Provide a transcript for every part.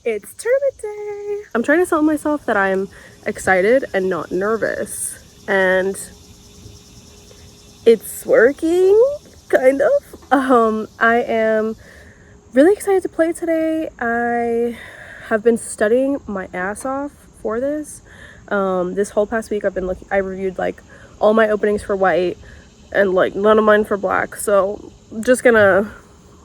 It's tournament day. I'm trying to tell myself that I'm excited and not nervous. And it's working, kind of. I am really excited to play today. I have been studying my ass off for this. This whole past week I reviewed like all my openings for white and like none of mine for black. So I'm just gonna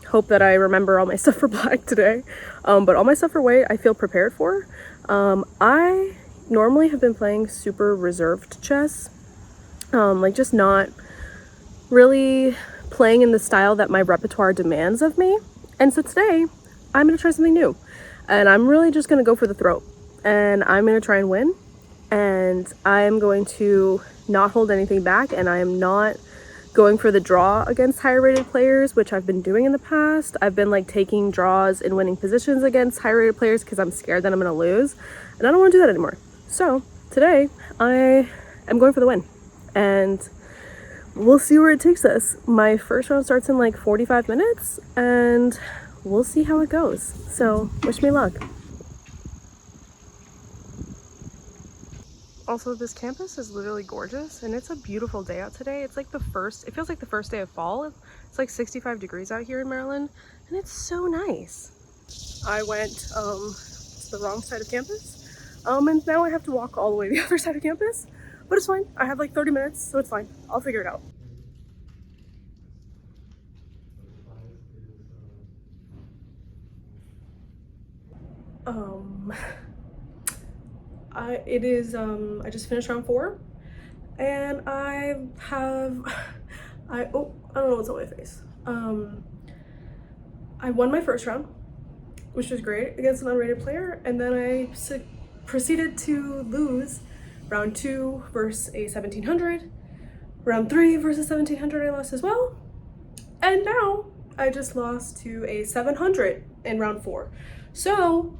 hope that I remember all my stuff for black today. But all my stuff for white I feel prepared for. I normally have been playing super reserved chess, like just not really playing in the style that my repertoire demands of me. And so today I'm gonna try something new, and I'm really just gonna go for the throat, and I'm gonna try and win, and I'm going to not hold anything back, and I am not going for the draw against higher rated players, which I've been doing in the past. I've been like taking draws in winning positions against higher rated players because I'm scared that I'm gonna lose, and I don't want to do that anymore. So today I am going for the win, and we'll see where it takes us. My first round starts in like 45 minutes, and we'll see how it goes. So wish me luck. Also, this campus is literally gorgeous, and it's a beautiful day out today. It feels like the first day of fall. It's like 65 degrees out here in Maryland, and it's so nice. I went to the wrong side of campus, and now I have to walk all the way to the other side of campus, but it's fine. I have like 30 minutes, so it's fine. I'll figure it out. Um, I just finished round 4, and I don't know what's on my face. I won my first round, which was great against an unrated player, and then I proceeded to lose round 2 versus a 1700, round 3 versus 1700 I lost as well, and now I just lost to a 700 in round 4. So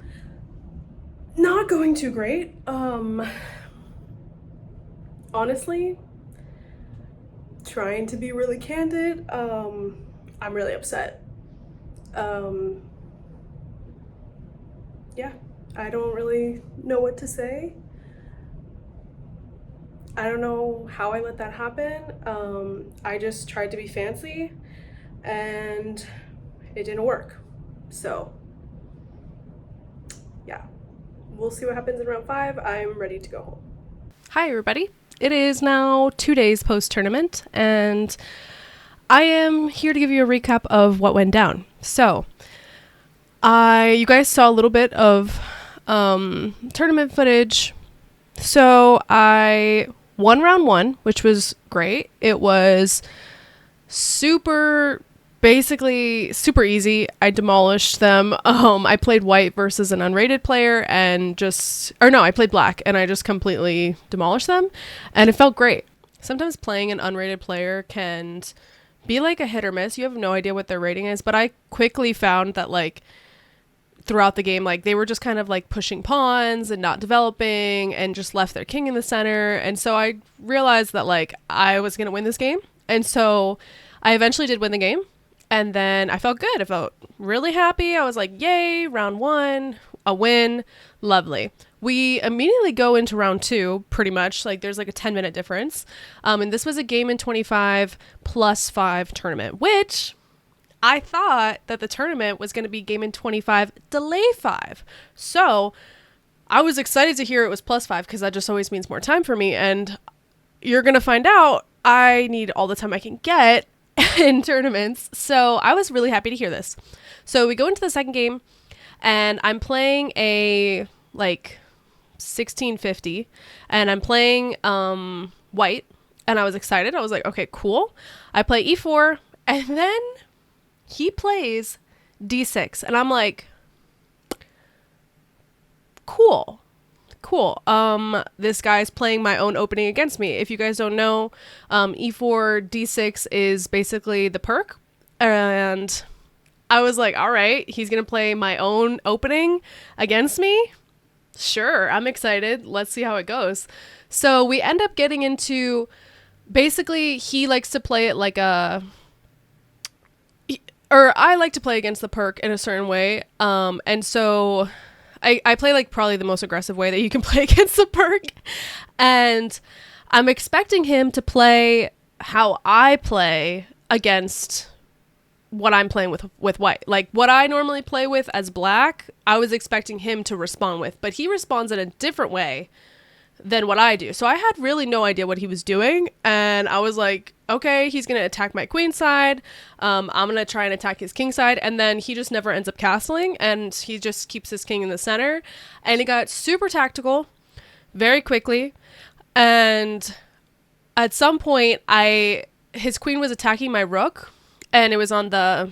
not going too great. Honestly, trying to be really candid, I'm really upset. Yeah, I don't really know what to say. I don't know how I let that happen. I just tried to be fancy and it didn't work. So yeah, we'll see what happens in round 5. I'm ready to go home. Hi everybody. It is now 2 days post-tournament, and I am here to give you a recap of what went down. So, you guys saw a little bit of tournament footage. So I won round 1, which was great. It was basically super easy. I demolished them. I played white versus an unrated player I played black and I just completely demolished them, and it felt great. Sometimes playing an unrated player can be like a hit or miss. You have no idea what their rating is, but I quickly found that like throughout the game, like they were just kind of like pushing pawns and not developing and just left their king in the center. And so I realized that like I was going to win this game. And so I eventually did win the game. And then I felt good. I felt really happy. I was like, yay, round 1, a win. Lovely. We immediately go into round 2, pretty much. Like there's like a 10-minute difference. And this was a game in 25 plus 5 tournament, which I thought that the tournament was going to be game in 25 delay 5. So I was excited to hear it was plus 5 because that just always means more time for me. And you're going to find out I need all the time I can get in tournaments. So I was really happy to hear this. So we go into the second game, and I'm playing a like 1650, and I'm playing white, and I was excited. I was like, okay, cool. I play e4, and then he plays d6, and I'm like, cool. This guy's playing my own opening against me. If you guys don't know, e4 d6 is basically the perk, and I was like, all right, he's gonna play my own opening against me. Sure, I'm excited. Let's see how it goes. So we end up getting into, basically he likes to play it like I like to play against the perk in a certain way. And so I play like probably the most aggressive way that you can play against the perk. And I'm expecting him to play how I play against what I'm playing with white. Like what I normally play with as black, I was expecting him to respond with, but he responds in a different way than what I do. So I had really no idea what he was doing, and I was like, okay, he's gonna attack my queen side, I'm gonna try and attack his king side, and then he just never ends up castling, and he just keeps his king in the center, and it got super tactical very quickly. And at some point his queen was attacking my rook, and it was on the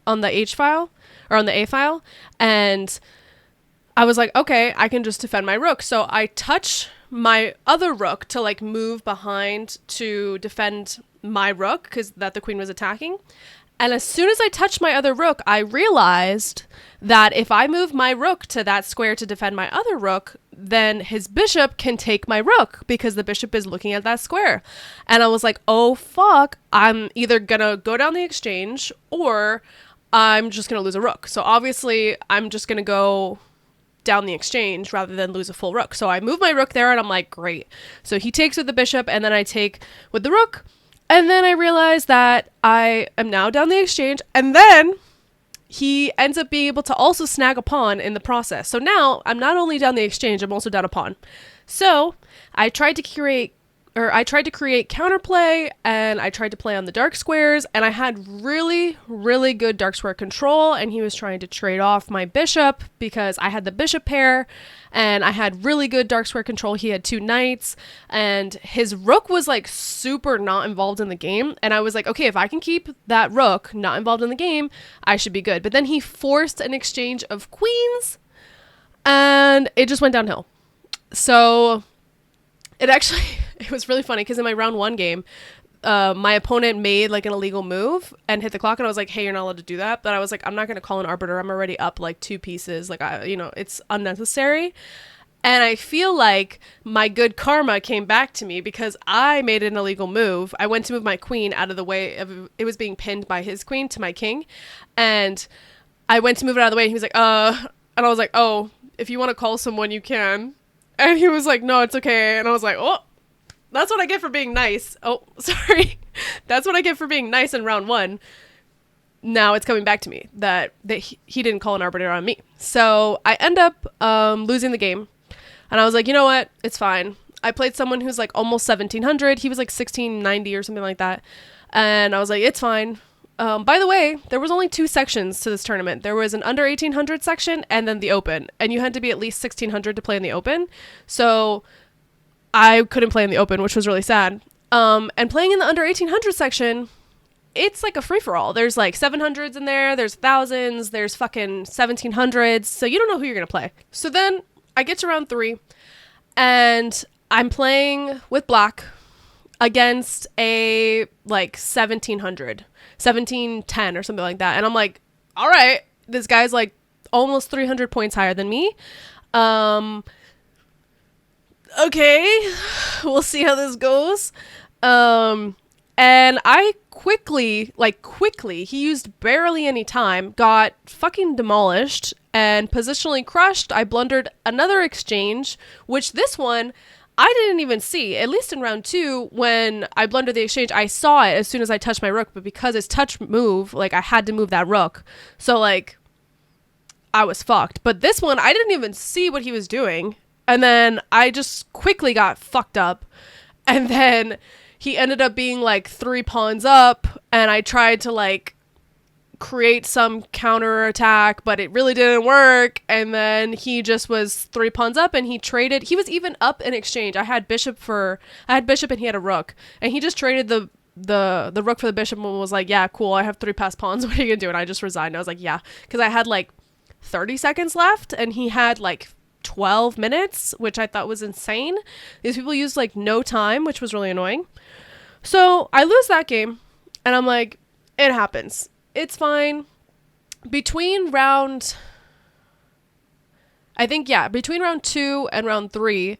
H file, or on the A file, and I was like, okay, I can just defend my rook. So I touch my other rook to like move behind to defend my rook because that the queen was attacking. And as soon as I touched my other rook, I realized that if I move my rook to that square to defend my other rook, then his bishop can take my rook because the bishop is looking at that square. And I was like, oh fuck, I'm either gonna go down the exchange or I'm just gonna lose a rook. So obviously I'm just gonna go down the exchange rather than lose a full rook. So I move my rook there and I'm like, great. So he takes with the bishop and then I take with the rook. And then I realize that I am now down the exchange, and then he ends up being able to also snag a pawn in the process. So now I'm not only down the exchange, I'm also down a pawn. So I tried to create counterplay, and I tried to play on the dark squares, and I had really, really good dark square control, and he was trying to trade off my bishop because I had the bishop pair, and I had really good dark square control. He had 2 knights, and his rook was like super not involved in the game, and I was like, okay, if I can keep that rook not involved in the game, I should be good. But then he forced an exchange of queens, and it just went downhill. So it was really funny because in my round 1 game, my opponent made like an illegal move and hit the clock, and I was like, hey, you're not allowed to do that. But I was like, I'm not going to call an arbiter. I'm already up like 2 pieces. Like, it's unnecessary. And I feel like my good karma came back to me because I made an illegal move. I went to move my queen out of the way of it was being pinned by his queen to my king. And I went to move it out of the way, and he was like, and I was like, oh, if you want to call someone, you can. And he was like, no, it's okay. And I was like, oh, that's what I get for being nice. Oh, sorry. That's what I get for being nice in round 1. Now it's coming back to me that he didn't call an arbiter on me. So I end up losing the game. And I was like, you know what? It's fine. I played someone who's like almost 1700. He was like 1690 or something like that. And I was like, it's fine. By the way, there was only 2 sections to this tournament. There was an under 1800 section and then the open. And you had to be at least 1600 to play in the open. So I couldn't play in the open, which was really sad. And playing in the under 1800 section, it's like a free-for-all. There's like 700s in there. There's 1000s. There's fucking 1700s. So you don't know who you're going to play. So then I get to round 3 and I'm playing with black against a like 1710 or something like that. And I'm like, all right, this guy's like almost 300 points higher than me. Okay, we'll see how this goes. And I quickly, he used barely any time, got fucking demolished and positionally crushed. I blundered another exchange, which this one I didn't even see. At least in round 2, when I blundered the exchange, I saw it as soon as I touched my rook, but because his touch move, like I had to move that rook. So like I was fucked. But this one, I didn't even see what he was doing. And then I just quickly got fucked up. And then he ended up being like 3 pawns up, and I tried to like create some counter attack, but it really didn't work. And then he just was 3 pawns up, and he traded. He was even up in exchange. I had bishop and he had a rook, and he just traded the rook for the bishop and was like, yeah, cool, I have 3 passed pawns. What are you gonna do? And I just resigned. I was like, yeah, because I had like 30 seconds left, and he had like 12 minutes, which I thought was insane. These people used like no time, which was really annoying. So I lose that game, and I'm like, it happens. It's fine. Between round 2 and round 3,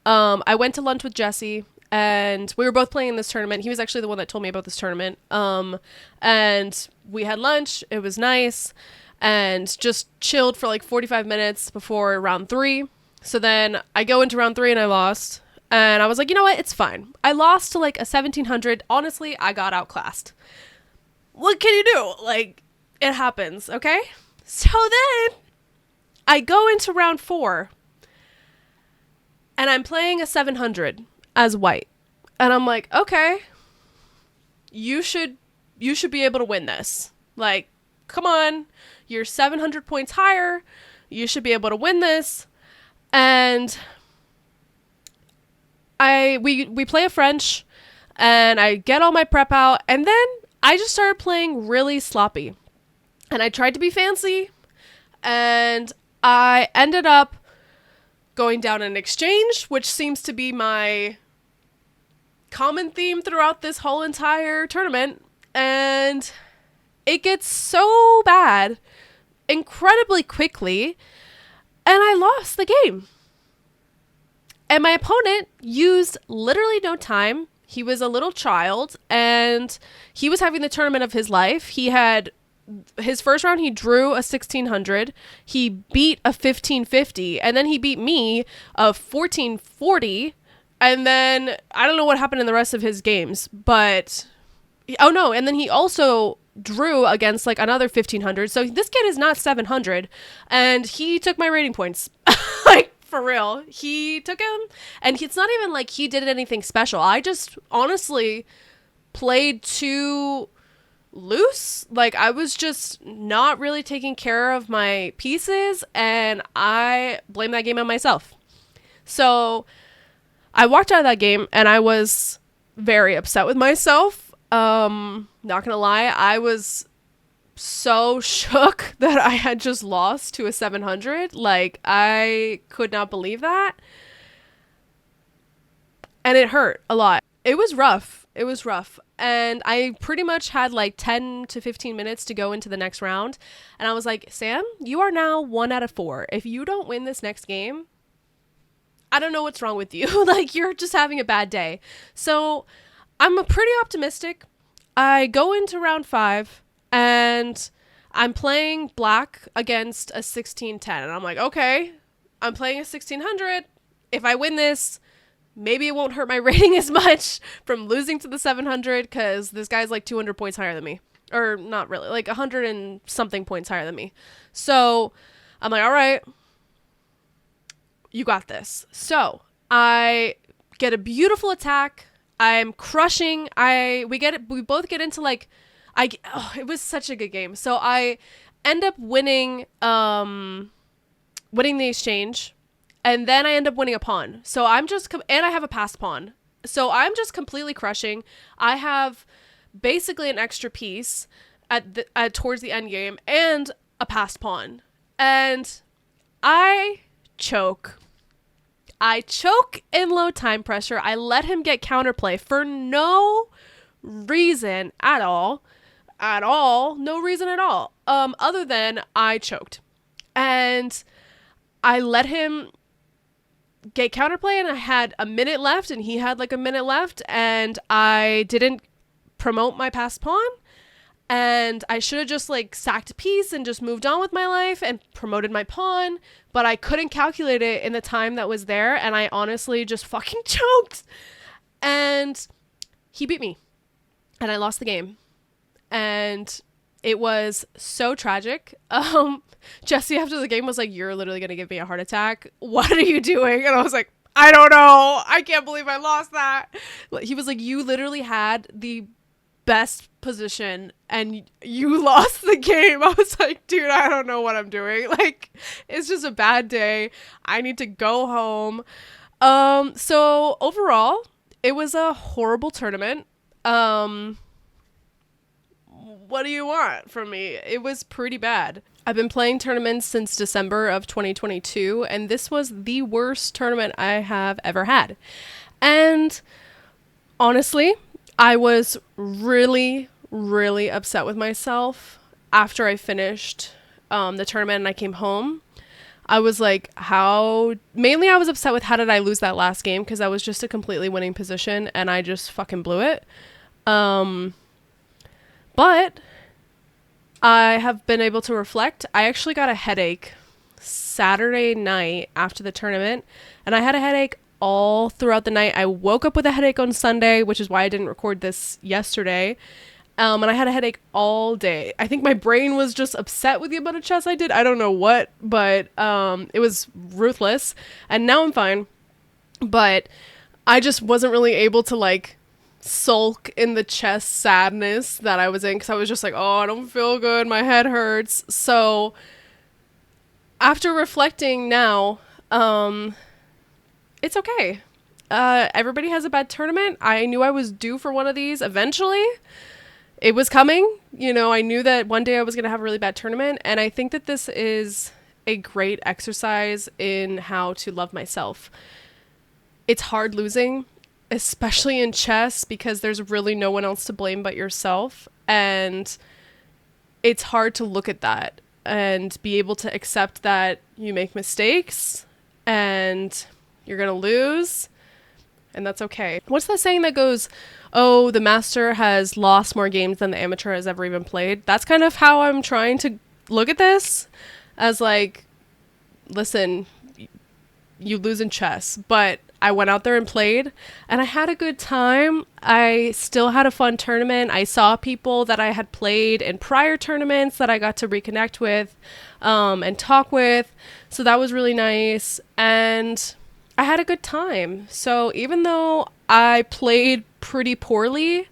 I went to lunch with Jesse, and we were both playing in this tournament. He was actually the one that told me about this tournament. And we had lunch. It was nice. and just chilled for like 45 minutes before round 3. So then I go into round 3 and I lost. And I was like, you know what? It's fine. I lost to like a 1700. Honestly, I got outclassed. What can you do? Like, it happens, okay? So then I go into round 4 and I'm playing a 700 as white. And I'm like, okay, you should be able to win this. Like, come on, you're 700 points higher. You should be able to win this. And we play a French, and I get all my prep out, and then I just started playing really sloppy. And I tried to be fancy, and I ended up going down an exchange, which seems to be my common theme throughout this whole entire tournament. And it gets so bad incredibly quickly, and I lost the game. And my opponent used literally no time. He was a little child, and he was having the tournament of his life. He had his first round, he drew a 1600. He beat a 1550, and then he beat me a 1440. And then I don't know what happened in the rest of his games, but oh no, and then he also drew against like another 1500. So this kid is not 700, and he took my rating points. Like, for real. He took him, and it's not even like he did anything special. I just honestly played too loose. Like, I was just not really taking care of my pieces, and I blame that game on myself. So I walked out of that game, and I was very upset with myself. Not gonna lie, I was so shook that I had just lost to a 700. Like, I could not believe that. And it hurt a lot. It was rough. And I pretty much had like 10 to 15 minutes to go into the next round. And I was like, Sam, you are now 1 out of 4. If you don't win this next game, I don't know what's wrong with you. Like, you're just having a bad day. So I'm pretty optimistic. I go into round 5, and I'm playing black against a 1610. And I'm like, okay, I'm playing a 1600. If I win this, maybe it won't hurt my rating as much from losing to the 700, because this guy's like 200 points higher than me. Or not really, like 100 and something points higher than me. So I'm like, all right, you got this. So I get a beautiful attack. I'm crushing. We both get into like, it was such a good game. So I end up winning the exchange, and then I end up winning a pawn. So I'm just, and I have a passed pawn. So I'm just completely crushing. I have basically an extra piece towards the end game and a passed pawn. And I choke. In low time pressure. I let him get counterplay for no reason at all. No reason at all. Other than I choked. And I let him get counterplay, and I had a minute left, and he had like a minute left, and I didn't promote my passed pawn. And I should have just like sacked a piece and just moved on with my life and promoted my pawn, but I couldn't calculate it in the time that was there, and I honestly just fucking choked. And he beat me, and I lost the game. And it was so tragic. Jesse after the game was like, "You're literally gonna give me a heart attack. What are you doing?" And I was like, "I don't know. I can't believe I lost that." He was like, "You literally had the best position and you lost the game." I was like, dude, I don't know what I'm doing. Like, it's just a bad day. I need to go home. So overall, it was a horrible tournament. What do you want from me? It was pretty bad. I've been playing tournaments since December of 2022, and this was the worst tournament I have ever had. And honestly, I was really, really upset with myself after I finished the tournament and I came home. I was like, mainly I was upset with how did I lose that last game, because I was just a completely winning position and I just fucking blew it. But I have been able to reflect. I actually got a headache Saturday night after the tournament, and I had a headache all throughout the night. I woke up with a headache on Sunday, which is why I didn't record this yesterday. And I had a headache all day. I think my brain was just upset with the amount of chess I did. I don't know what, but it was ruthless. And now I'm fine. But I just wasn't really able to like sulk in the chess sadness that I was in, because I was just like, oh, I don't feel good. My head hurts. So after reflecting now, it's okay. Everybody has a bad tournament. I knew I was due for one of these eventually. It was coming. You know, I knew that one day I was going to have a really bad tournament. And I think that this is a great exercise in how to love myself. It's hard losing, especially in chess, because there's really no one else to blame but yourself. And it's hard to look at that and be able to accept that you make mistakes and you're going to lose. And that's okay. What's that saying that goes, oh, the master has lost more games than the amateur has ever even played? That's kind of how I'm trying to look at this, as like, listen, you lose in chess, but I went out there and played and I had a good time. I still had a fun tournament. I saw people that I had played in prior tournaments that I got to reconnect with and talk with. So that was really nice. And I had a good time. So even though I played pretty poorly,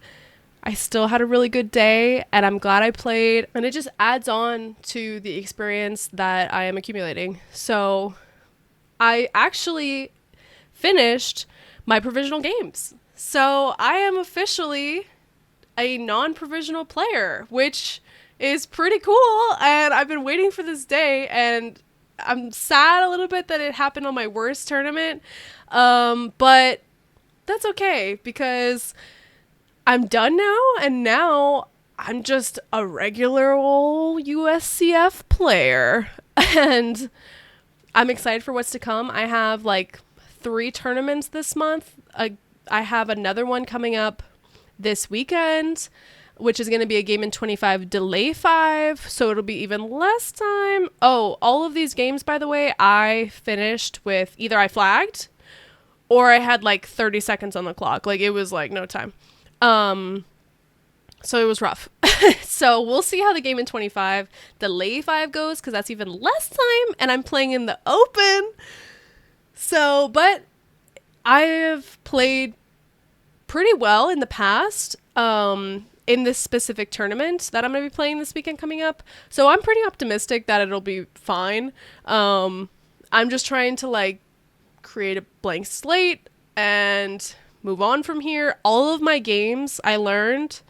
I still had a really good day, and I'm glad I played. And it just adds on to the experience that I am accumulating. So I actually finished my provisional games. So I am officially a non-provisional player, which is pretty cool. And I've been waiting for this day, and I'm sad a little bit that it happened on my worst tournament. But that's okay, because I'm done now, and now I'm just a regular old USCF player. And I'm excited for what's to come. I have like 3 tournaments this month. I have another one coming up this weekend, which is going to be a game in 25 delay 5, so it'll be even less time. Oh, all of these games, by the way, I finished with either I flagged or I had like 30 seconds on the clock. Like, it was like no time. So it was rough. So we'll see how the game in 25 delay 5 goes, because that's even less time, and I'm playing in the open. So, but I have played pretty well in the past, in this specific tournament that I'm going to be playing this weekend coming up. So I'm pretty optimistic that it'll be fine. I'm just trying to like create a blank slate and move on from here. All of my games, I learned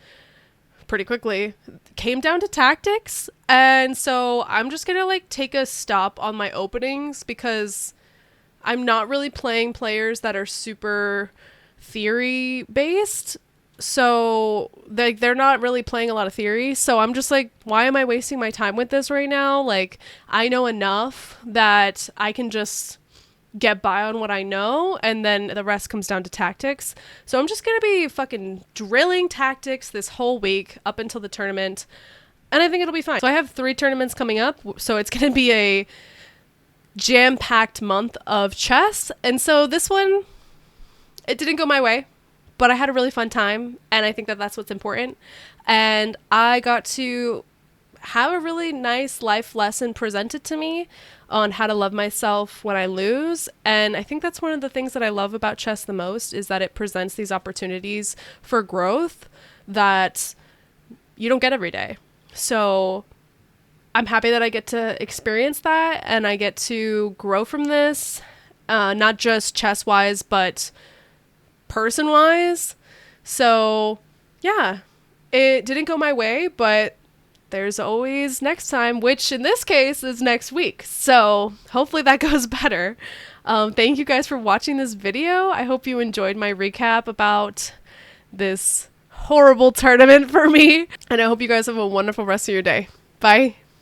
pretty quickly, came down to tactics. And so I'm just going to like take a stop on my openings, because I'm not really playing players that are super theory based. So they're not really playing a lot of theory. So I'm just like, why am I wasting my time with this right now? Like, I know enough that I can just get by on what I know, and then the rest comes down to tactics. So I'm just going to be fucking drilling tactics this whole week up until the tournament, and I think it'll be fine. So I have 3 tournaments coming up, so it's going to be a jam-packed month of chess. And so this one, it didn't go my way, but I had a really fun time, and I think that that's what's important. And I got to have a really nice life lesson presented to me on how to love myself when I lose. And I think that's one of the things that I love about chess the most, is that it presents these opportunities for growth that you don't get every day. So I'm happy that I get to experience that, and I get to grow from this, not just chess-wise, but person-wise. So yeah, it didn't go my way, but there's always next time, which in this case is next week. So hopefully that goes better. Thank you guys for watching this video. I hope you enjoyed my recap about this horrible tournament for me, and I hope you guys have a wonderful rest of your day. Bye.